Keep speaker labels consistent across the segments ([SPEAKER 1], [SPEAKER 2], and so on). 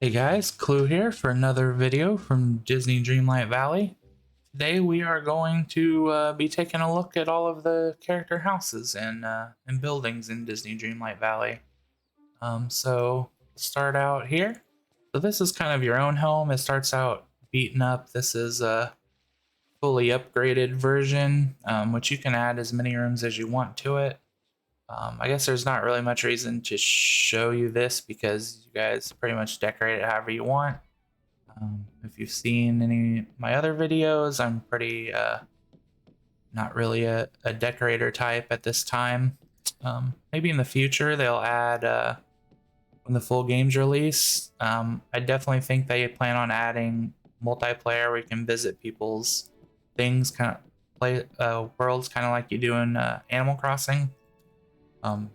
[SPEAKER 1] Hey guys, Clue here for another video from Disney Dreamlight Valley. Today we are going to be taking a look at all of the character houses and buildings in Disney Dreamlight Valley. So start out here. So this is kind of your own home. It starts out beaten up. This is a fully upgraded version, which you can add as many rooms as you want to it. I guess there's not really much reason to show you this because you guys pretty much decorate it however you want. If you've seen any of my other videos, I'm pretty not really a decorator type at this time. Maybe in the future they'll add when the full game's release. I definitely think they plan on adding multiplayer where you can visit people's things, kind of play worlds, kind of like you do in Animal Crossing. Um,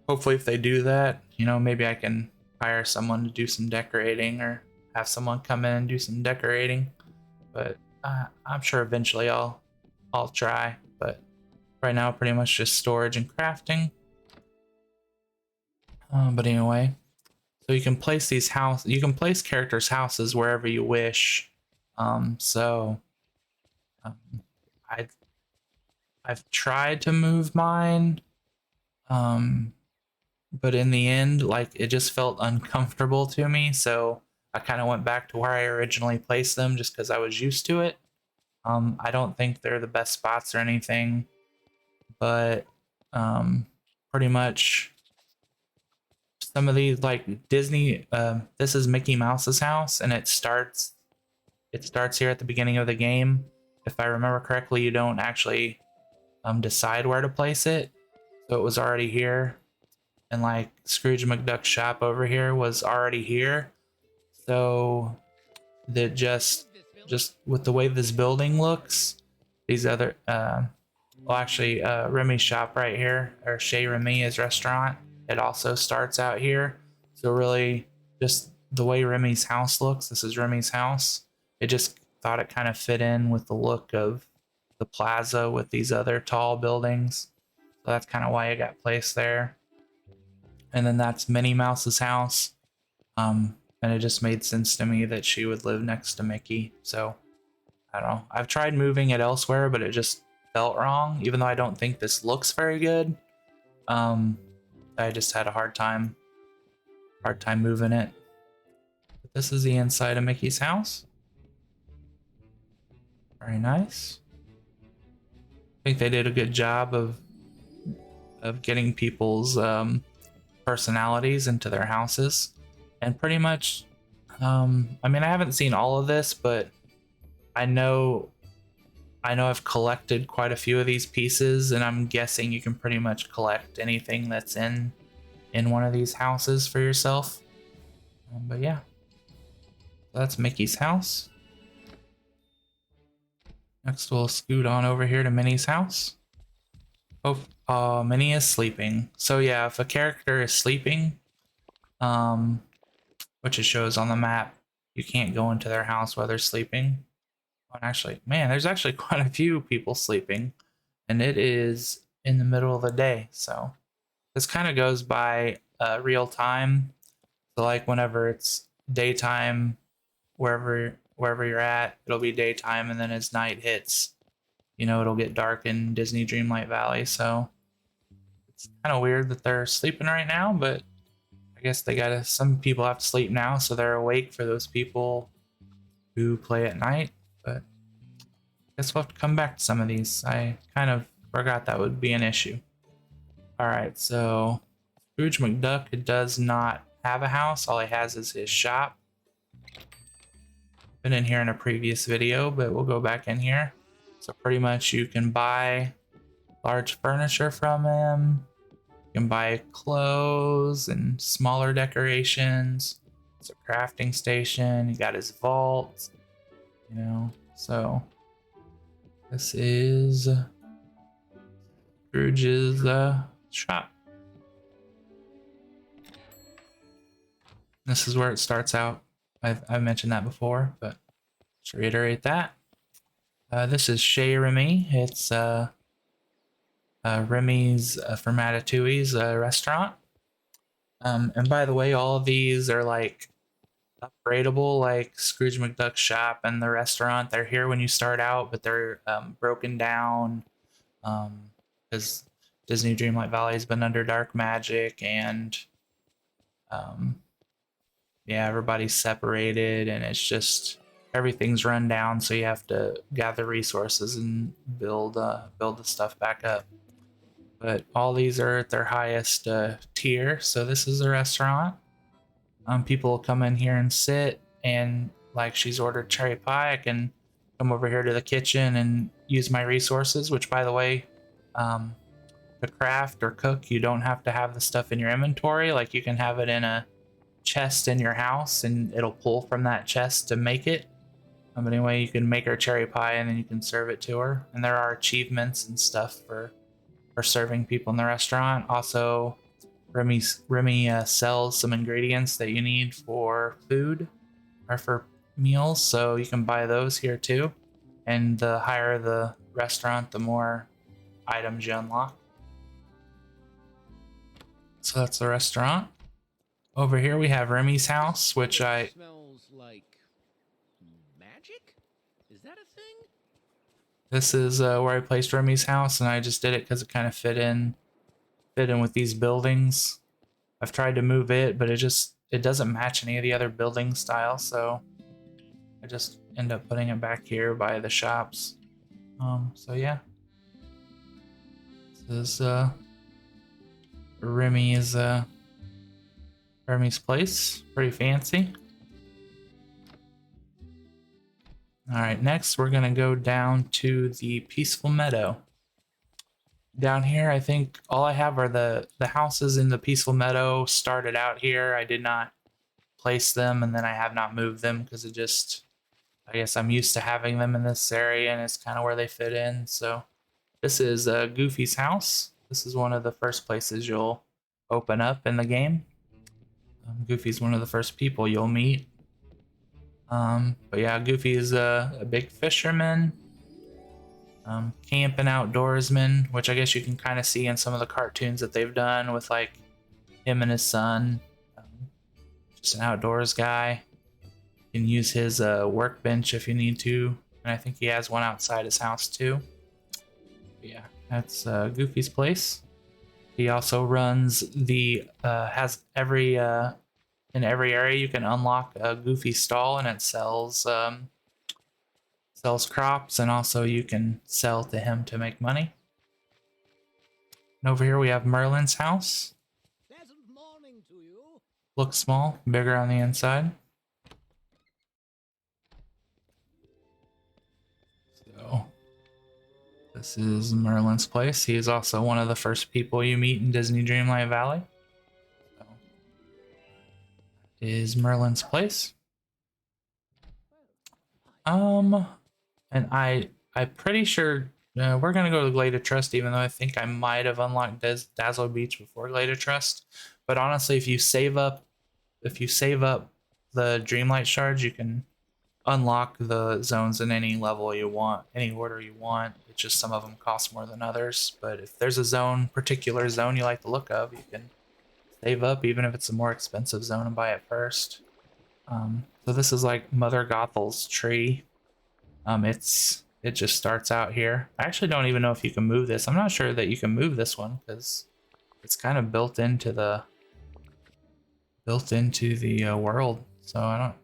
[SPEAKER 1] Hopefully, if they do that, maybe I can hire someone to do some decorating or have someone come in and do some decorating. But I'm sure eventually I'll try. But right now, pretty much just storage and crafting. But anyway, so you can place you can place characters' houses wherever you wish. So um, I I've tried to move mine. Um, but in the end, like, it just felt uncomfortable to me, so I kind of went back to where I originally placed them just because I was used to it. I don't think they're the best spots or anything, but um, pretty much some of these, like Disney. This is Mickey Mouse's house, and it starts here at the beginning of the game. If I remember correctly, you don't actually decide where to place it, so it was already here. And like Scrooge McDuck's shop over here was already here. So that just with the way this building looks, these other Remy's shop right here, or Chez Remy, his restaurant, it also starts out here. So really just the way Remy's house looks, this is Remy's house. It just thought it kind of fit in with the look of the plaza with these other tall buildings. So that's kind of why it got placed there. And then that's Minnie Mouse's house. And it just made sense to me that she would live next to Mickey. So I don't know. I've tried moving it elsewhere, but it just felt wrong. Even though I don't think this looks very good, um, I just had a hard time moving it. But this is the inside of Mickey's house. Very nice. I think they did a good job of getting people's personalities into their houses, and pretty much. I mean, I haven't seen all of this, but I know I've collected quite a few of these pieces, and I'm guessing you can pretty much collect anything that's in one of these houses for yourself. But yeah, so that's Mickey's house. Next, we'll scoot on over here to Minnie's house. Oh, Minnie is sleeping. So yeah, if a character is sleeping, um, which it shows on the map, you can't go into their house while they're sleeping. And actually, man, there's actually quite a few people sleeping, and it is in the middle of the day. So this kind of goes by real time. So like whenever it's daytime, wherever you're at, it'll be daytime, and then as night hits, it'll get dark in Disney Dreamlight Valley. So it's kind of weird that they're sleeping right now, but I guess some people have to sleep now, so they're awake for those people who play at night. But guess we'll have to come back to some of these. I kind of forgot that would be an issue. Alright, so Scrooge McDuck does not have a house. All he has is his shop. Been in here in a previous video, but we'll go back in here. So pretty much you can buy large furniture from him. You can buy clothes and smaller decorations. It's a crafting station. You got his vault. So this is Scrooge's shop. This is where it starts out. I've mentioned that before, but let's reiterate that. This is Chez Remy. It's Remy's from Ratatouille's restaurant. And by the way, all of these are like upgradable like Scrooge McDuck's shop and the restaurant. They're here when you start out, but they're broken down because Disney Dreamlight Valley has been under dark magic, and um, yeah, everybody's separated, and it's just everything's run down. So you have to gather resources and build the stuff back up. But all these are at their highest tier. So this is a restaurant. People will come in here and sit, and like she's ordered cherry pie, I can come over here to the kitchen and use my resources. Which, by the way, um, to craft or cook, you don't have to have the stuff in your inventory. Like you can have it in a chest in your house, and it'll pull from that chest to make it. But anyway, you can make her cherry pie, and then you can serve it to her. And there are achievements and stuff for serving people in the restaurant. Also, Remy sells some ingredients that you need for food or for meals, so you can buy those here too. And the higher the restaurant, the more items you unlock. So that's the restaurant. Over here we have Remy's house, which
[SPEAKER 2] smells like magic. Is that a thing?
[SPEAKER 1] this is where I placed Remy's house, and I just did it because it kind of fit in with these buildings. I've tried to move it, but it doesn't match any of the other building styles, so I just end up putting it back here by the shops. So yeah, this is Remy's place. Pretty fancy. All right, next we're gonna go down to the Peaceful Meadow. Down here, I think all I have are the houses in the Peaceful Meadow started out here. I did not place them, and then I have not moved them because I guess I'm used to having them in this area, and it's kind of where they fit in. So this is Goofy's house. This is one of the first places you'll open up in the game. Goofy's one of the first people you'll meet. But yeah, Goofy is a big fisherman, camping outdoorsman, which I guess you can kind of see in some of the cartoons that they've done with like him and his son. Just an outdoors guy. You can use his workbench if you need to, and I think he has one outside his house too. But yeah, that's Goofy's place. He also runs has every in every area you can unlock a Goofy stall, and it sells crops, and also you can sell to him to make money. And over here we have Merlin's house.
[SPEAKER 2] Pleasant morning to you.
[SPEAKER 1] Looks small, bigger on the inside. So this is Merlin's place. He is also one of the first people you meet in Disney Dreamlight Valley. So is Merlin's place. And I'm pretty sure we're gonna go to Glade of Trust, even though I think I might have unlocked Dazzle Beach before Glade of Trust. But honestly, if you save up the Dreamlight shards, you can unlock the zones in any level you want, any order you want. It's just some of them cost more than others. But if there's a particular zone you like the look of, you can save up, even if it's a more expensive zone, and buy it first. So this is like Mother Gothel's tree. It just starts out here. I actually don't even know if you can move this. I'm not sure that you can move this one because it's kind of built into the world. So I don't.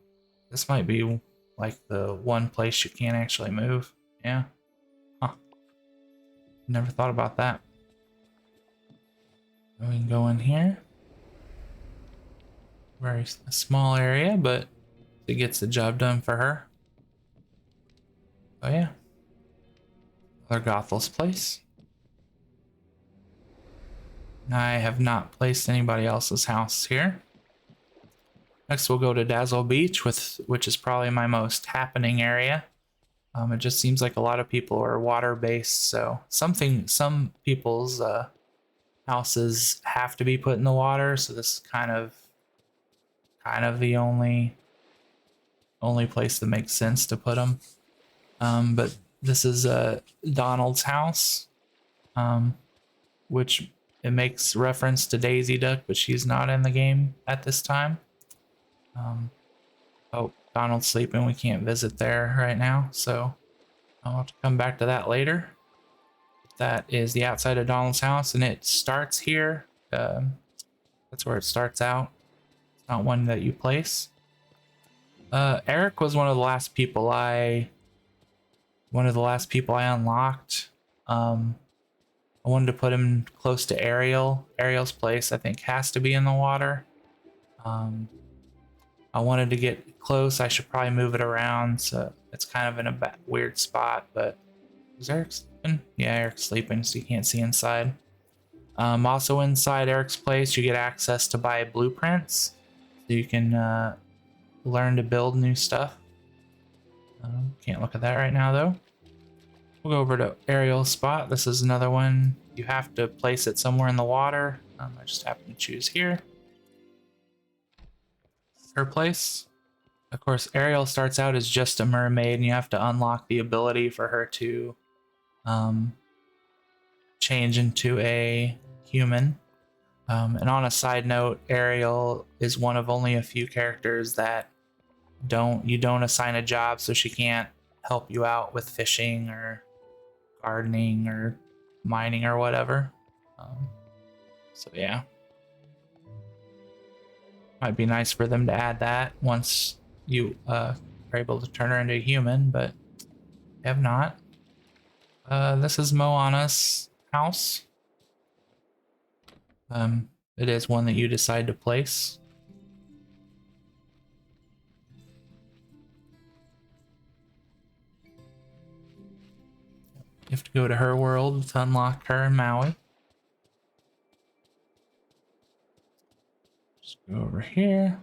[SPEAKER 1] This might be like the one place you can't actually move. Yeah. Huh. Never thought about that. We can go in here. Very small area, but it gets the job done for her. Oh yeah. Mother Gothel's place. I have not placed anybody else's house here. Next we'll go to Dazzle Beach, which is probably my most happening area. It just seems like a lot of people are water-based, so some people's houses have to be put in the water, so this is kind of the only place that makes sense to put them. But this is Donald's house, which it makes reference to Daisy Duck, but she's not in the game at this time. Oh, Donald's sleeping. We can't visit there right now, so I'll have to come back to that later. That is the outside of Donald's house, and it starts here. That's where it starts out. It's not one that you place. Eric was one of the last people I unlocked. I wanted to put him close to Ariel. Ariel's place, I think, has to be in the water. I wanted to get close. I should probably move it around, so it's kind of in a weird spot. But is Eric sleeping? Yeah, Eric's sleeping, so you can't see inside. Also inside Eric's place, you get access to buy blueprints, so you can learn to build new stuff. Can't look at that right now, though. We'll go over to Ariel's spot. This is another one. You have to place it somewhere in the water. I just happen to choose here. Her place. Of course, Ariel starts out as just a mermaid, and you have to unlock the ability for her to change into a human. And on a side note, Ariel is one of only a few characters that you don't assign a job, so she can't help you out with fishing or gardening or mining or whatever. So yeah, might be nice for them to add that once you are able to turn her into a human, but have not. This is Moana's house. It is one that you decide to place. You have to go to her world to unlock her and Maui. Just go over here.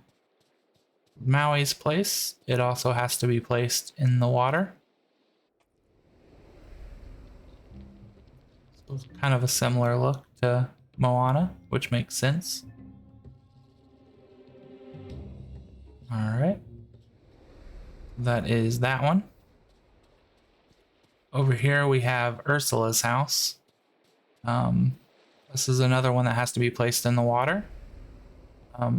[SPEAKER 1] Maui's place. It also has to be placed in the water. So it's kind of a similar look to Moana, which makes sense. Alright. That is that one. Over here we have Ursula's house. This is another one that has to be placed in the water.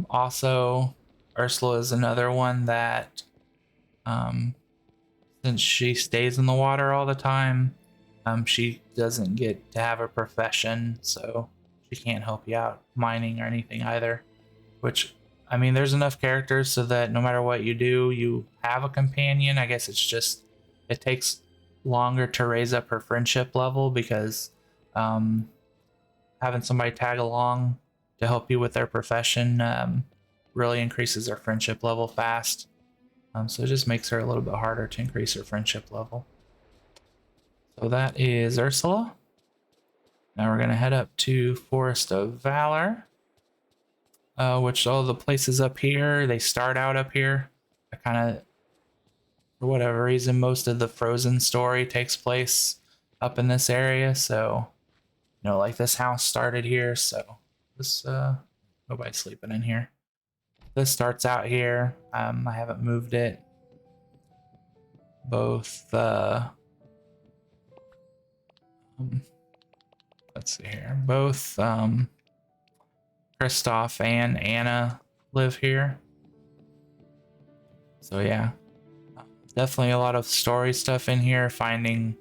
[SPEAKER 1] Also, Ursula is another one that, since she stays in the water all the time, she doesn't get to have a profession, so she can't help you out mining or anything either. Which, I mean, there's enough characters so that no matter what you do, you have a companion. I guess it's just, it takes longer to raise up her friendship level because having somebody tag along to help you with their profession really increases their friendship level fast. So it just makes her a little bit harder to increase her friendship level. So that is Ursula. Now we're going to head up to Forest of Valor, which all the places up here, they start out up here. I kind of, for whatever reason, most of the Frozen story takes place up in this area. So, you know, like this house started here. So this, nobody's sleeping in here. This starts out here. I haven't moved it. Both, let's see here. Both Kristoff and Anna live here. So yeah, definitely a lot of story stuff in here. You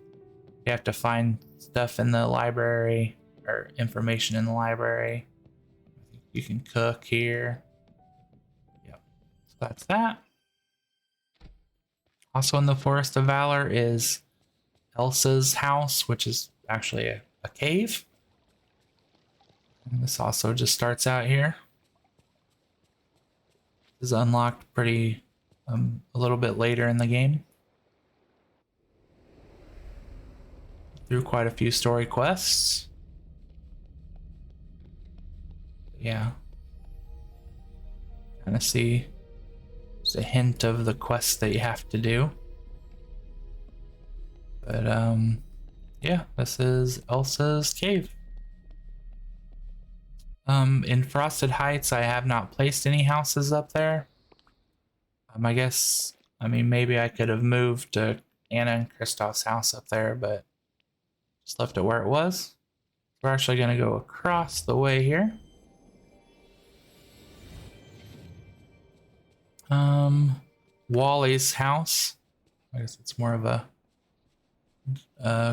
[SPEAKER 1] have to find stuff in the library or information in the library. You can cook here. Yep, so that's that. Also in the Forest of Valor is Elsa's house, which is actually a cave. And this also just starts out here. This is unlocked pretty a little bit later in the game. Through quite a few story quests. Yeah. Kind of see just a hint of the quests that you have to do. But yeah, this is Elsa's cave. In Frosted Heights, I have not placed any houses up there. I guess, I mean, maybe I could have moved to Anna and Kristoff's house up there, but just left it where it was. We're actually going to go across the way here. Wally's house. I guess it's more of a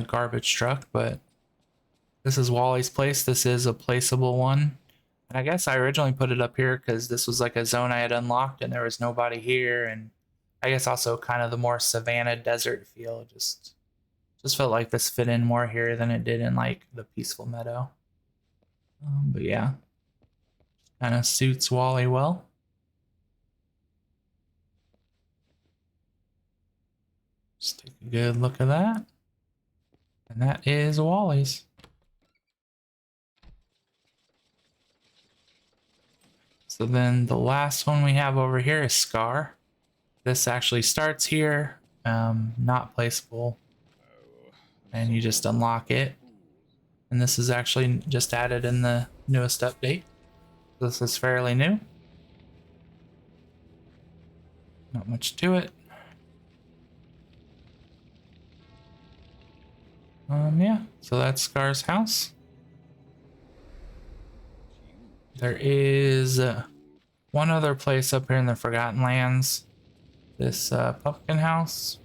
[SPEAKER 1] garbage truck, but this is Wally's place. This is a placeable one. And I guess I originally put it up here because this was like a zone I had unlocked and there was nobody here. And I guess also kind of the more savanna desert feel. Just felt like this fit in more here than it did in like the peaceful meadow. But yeah, kind of suits Wally well. Just take a good look at that. And that is Wally's. So then the last one we have over here is Scar. This actually starts here, not placeable. And you just unlock it. And this is actually just added in the newest update. This is fairly new. Not much to it. Yeah, so that's Scar's house. There is one other place up here in the Forgotten Lands. This pumpkin house,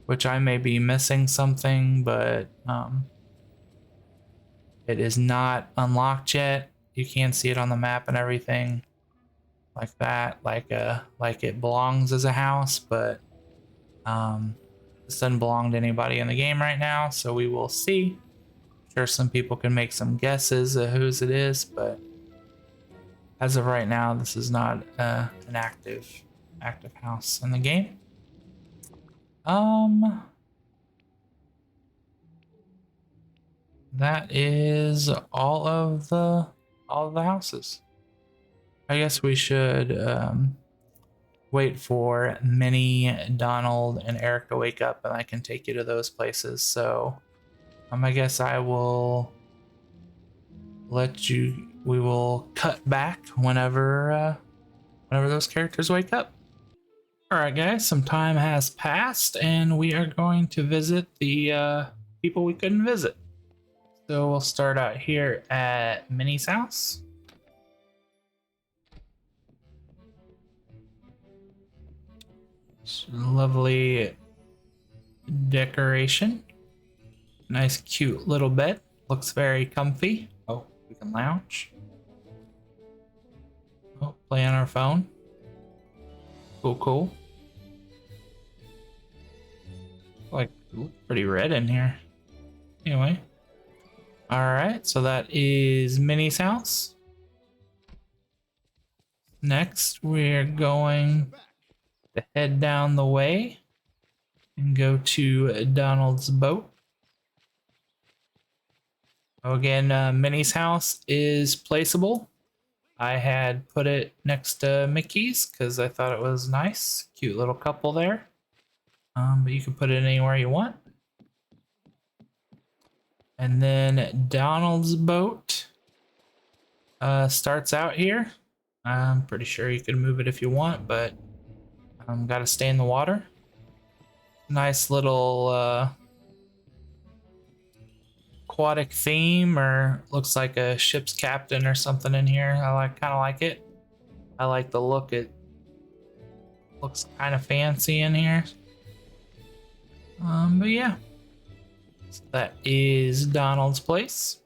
[SPEAKER 1] which I may be missing something, but it is not unlocked yet. You can see it on the map and everything like that, like it belongs as a house, but this doesn't belong to anybody in the game right now, so we will see. I'm sure some people can make some guesses of whose it is, but as of right now, this is not an active house in the game. That is all of the houses. I guess we should wait for Minnie, Donald, and Eric to wake up, and I can take you to those places. So, I guess I will let you. We will cut back whenever those characters wake up. All right, guys. Some time has passed, and we are going to visit the people we couldn't visit. So we'll start out here at Minnie's house. Lovely decoration. Nice, cute little bed. Looks very comfy. Oh, we can lounge. Oh, play on our phone. Cool. Like, pretty red in here. Anyway. Alright, so that is Minnie's house. Next, we're going to head down the way and go to Donald's boat. Again, Minnie's house is placeable. I had put it next to Mickey's because I thought it was nice. Cute little couple there. But you can put it anywhere you want. And then Donald's boat starts out here. I'm pretty sure you can move it if you want, but got to stay in the water. Nice little aquatic theme, or looks like a ship's captain or something in here. I kind of like it. I like the look. It looks kind of fancy in here. But yeah, so that is Donald's place.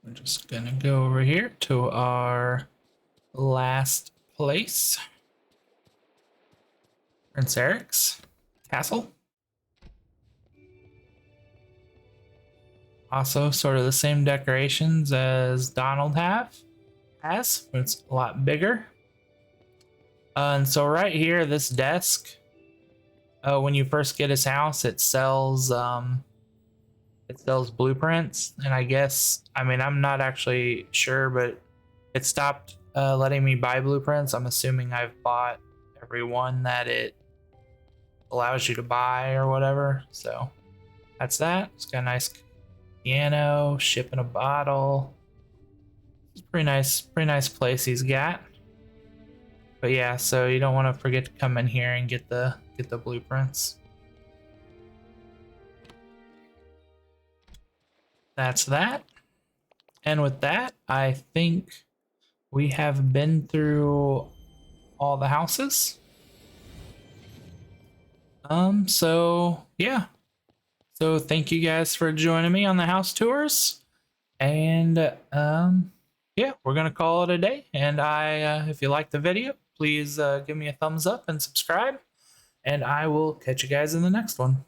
[SPEAKER 1] We're just gonna go over here to our last place. Prince Eric's castle. Also sort of the same decorations as Donald has, but it's a lot bigger. And so right here, this desk, when you first get his house, it sells blueprints, and I guess, I mean, I'm not actually sure, but it stopped letting me buy blueprints. I'm assuming I've bought every one that it allows you to buy or whatever. So that's that. It's got a nice piano, ship in a bottle. It's pretty nice place he's got. But yeah, so you don't want to forget to come in here and get the blueprints. That's that. And with that, I think we have been through all the houses. So yeah. So thank you guys for joining me on the house tours. And yeah, we're gonna call it a day. And if you like the video, please give me a thumbs up and subscribe. And I will catch you guys in the next one.